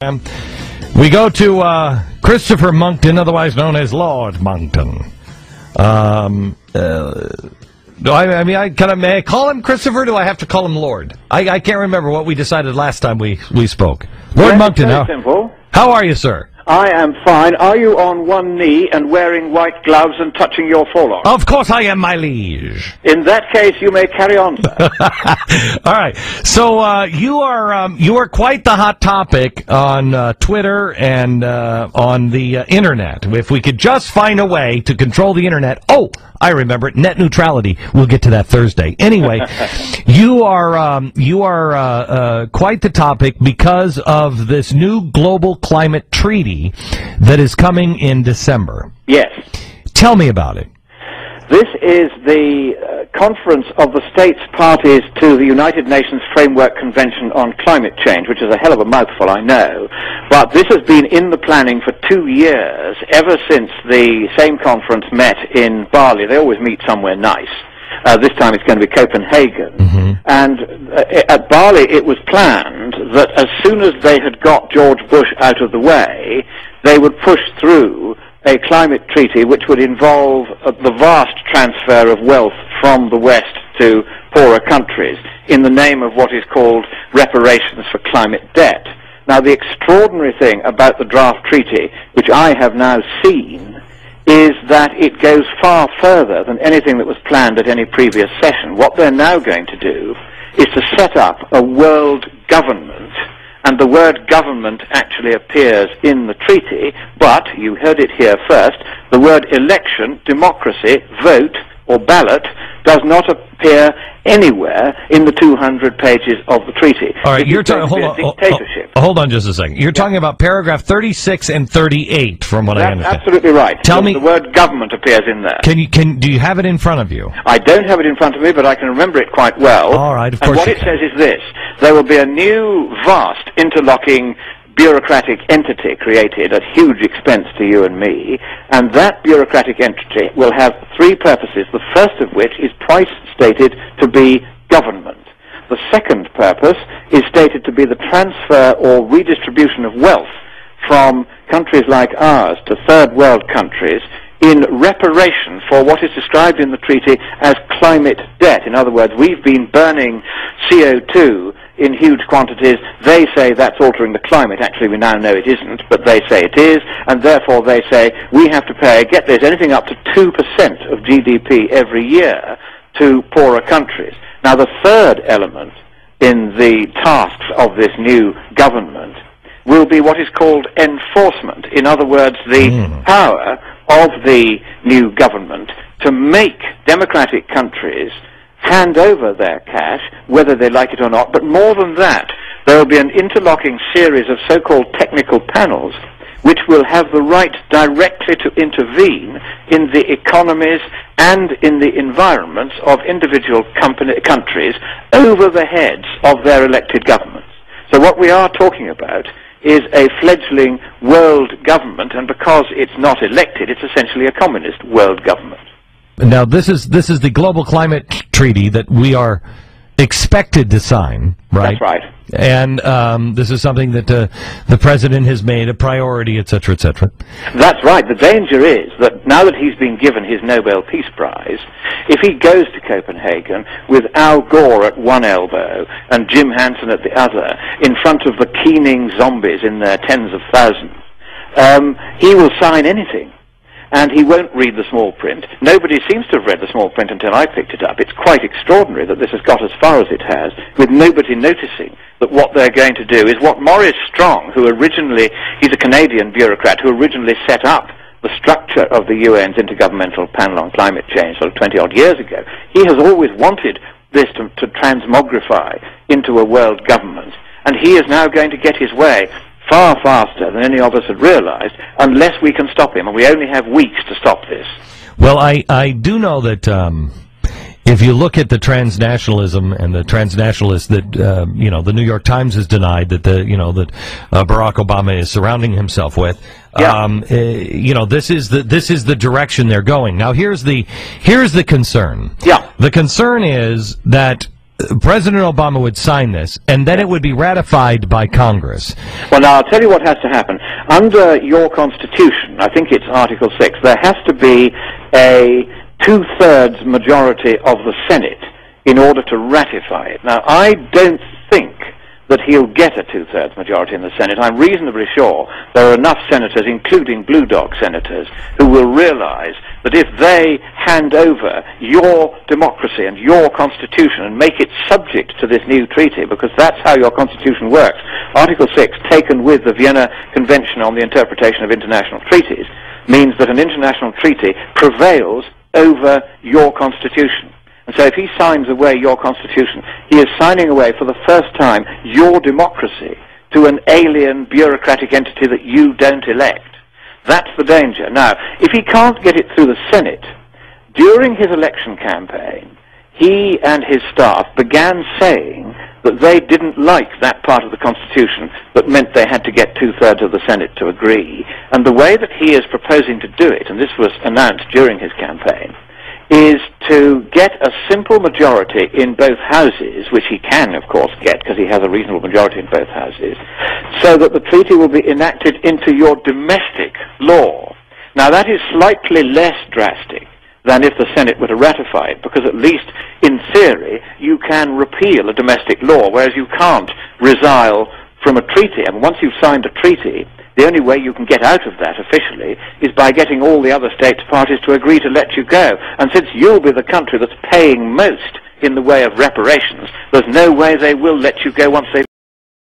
We go to Christopher Monckton, otherwise known as Lord Monckton. May I call him Christopher? Or do I have to call him Lord? I can't remember what we decided last time we spoke. Lord Monckton, how are you, sir? I am fine. Are you on one knee and wearing white gloves and touching your forelock? Of course I am, my liege. In that case, you may carry on, sir. All right. So you are quite the hot topic on Twitter and on the internet. If we could just find a way to control the internet. Oh, I remember it. Net neutrality. We'll get to that Thursday. Anyway, you are quite the topic because of this new global climate treaty that is coming in December. Yes. Tell me about it. This is the conference of the states parties to the United Nations Framework Convention on Climate Change, which is a hell of a mouthful, I know. But this has been in the planning for 2 years, ever since the same conference met in Bali. They always meet somewhere nice. This time it's going to be Copenhagen. Mm-hmm. And at Bali it was planned that as soon as they had got George Bush out of the way, they would push through a climate treaty which would involve the vast transfer of wealth from the West to poorer countries in the name of what is called reparations for climate debt. Now, the extraordinary thing about the draft treaty, which I have now seen, is that it goes far further than anything that was planned at any previous session. What they're now going to do is to set up a world government, and the word government actually appears in the treaty, but, you heard it here first, the word election, democracy, vote, or ballot does not appear anywhere in the 200 pages of the treaty. All right, you're talking. Hold on just a second. You're talking about paragraph 36 and 38, from what I understand. That's absolutely right. Tell me, the word government appears in there. Do you have it in front of you? I don't have it in front of me, but I can remember it quite well. All right, of course. And what it says is this: there will be a new, vast, interlocking bureaucratic entity created at huge expense to you and me, and that bureaucratic entity will have three purposes, the first of which is stated to be government. The second purpose is stated to be the transfer or redistribution of wealth from countries like ours to third world countries in reparation for what is described in the treaty as climate debt. In other words, we've been burning CO2 in huge quantities. They say that's altering the climate. Actually, we now know it isn't, but they say it is, and therefore they say we have to pay, get this, anything up to 2% of GDP every year to poorer countries. Now, the third element in the tasks of this new government will be what is called enforcement. In other words, the power of the new government to make democratic countries hand over their cash, whether they like it or not. But more than that, there will be an interlocking series of so-called technical panels which will have the right directly to intervene in the economies and in the environments of individual countries over the heads of their elected governments. So what we are talking about is a fledgling world government, and because it's not elected, it's essentially a communist world government. Now, this is the global climate treaty that we are expected to sign, right? That's right. And this is something that the president has made a priority, et cetera, et cetera. That's right. The danger is that now that he's been given his Nobel Peace Prize, if he goes to Copenhagen with Al Gore at one elbow and Jim Hansen at the other, in front of the keening zombies in their tens of thousands, he will sign anything. And he won't read the small print. Nobody seems to have read the small print until I picked it up. It's quite extraordinary that this has got as far as it has, with nobody noticing that what they're going to do is what Maurice Strong, who originally, he's a Canadian bureaucrat, who originally set up the structure of the UN's Intergovernmental Panel on Climate Change sort of 20-odd years ago. He has always wanted this to transmogrify into a world government, and he is now going to get his way far faster than any of us had realized, unless we can stop him, and we only have weeks to stop this. Well, I do know that if you look at the transnationalism and the transnationalists that the New York Times has denied that that Barack Obama is surrounding himself with, this is the direction they're going. Now, here's the concern. Yeah. The concern is that President Obama would sign this, and then it would be ratified by Congress. Well, now, I'll tell you what has to happen. Under your Constitution, I think it's Article 6, there has to be a two-thirds majority of the Senate in order to ratify it. Now, I don't think that he'll get a two-thirds majority in the Senate. I'm reasonably sure there are enough senators, including Blue Dog senators, who will realize that if they hand over your democracy and your Constitution and make it subject to this new treaty, because that's how your Constitution works, Article 6, taken with the Vienna Convention on the Interpretation of International Treaties, means that an international treaty prevails over your Constitution. And so if he signs away your Constitution, he is signing away for the first time your democracy to an alien bureaucratic entity that you don't elect. That's the danger. Now, if he can't get it through the Senate, during his election campaign, he and his staff began saying that they didn't like that part of the Constitution that meant they had to get two-thirds of the Senate to agree. And the way that he is proposing to do it, and this was announced during his campaign, is to get a simple majority in both houses, which he can, of course, get because he has a reasonable majority in both houses, so that the treaty will be enacted into your domestic law. Now, that is slightly less drastic than if the Senate were to ratify it, because at least in theory you can repeal a domestic law, whereas you can't resile from a treaty. And once you've signed a treaty, the only way you can get out of that officially is by getting all the other states parties to agree to let you go. And since you'll be the country that's paying most in the way of reparations, there's no way they will let you go once they've